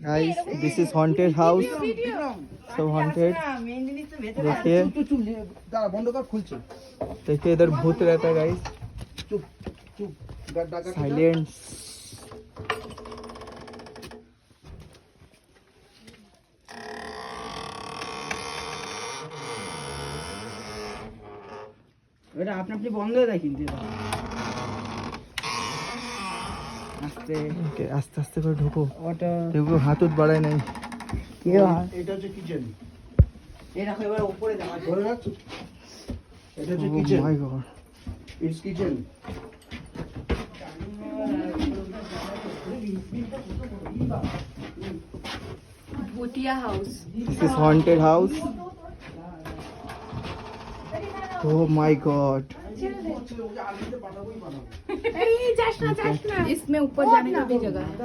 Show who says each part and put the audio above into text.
Speaker 1: Guys this is haunted house सब haunted देखिए
Speaker 2: বন্ধ কর খুলছে
Speaker 1: देखिए इधर भूत रहता है गाइस
Speaker 2: চুপ চুপ
Speaker 1: साइलेंस
Speaker 3: এটা আপনি আপনি বন্ধ হয়ে যায় কিন্তু আস্তে
Speaker 1: আস্তে আস্তে করে ঢোকো
Speaker 3: ওটা
Speaker 1: দেখো হাত উঠ বাড়ায় নাই
Speaker 3: কি
Speaker 2: এটা হচ্ছে কিচেন
Speaker 3: এই রাখো এবার উপরে দাও
Speaker 2: ধরে রাখ এটা হচ্ছে
Speaker 1: ও
Speaker 2: kitchen
Speaker 1: my god
Speaker 2: it's kitchen
Speaker 4: भूतिया house
Speaker 1: this is haunted house oh my god
Speaker 4: इसमें ऊपर जाने की भी जगह है।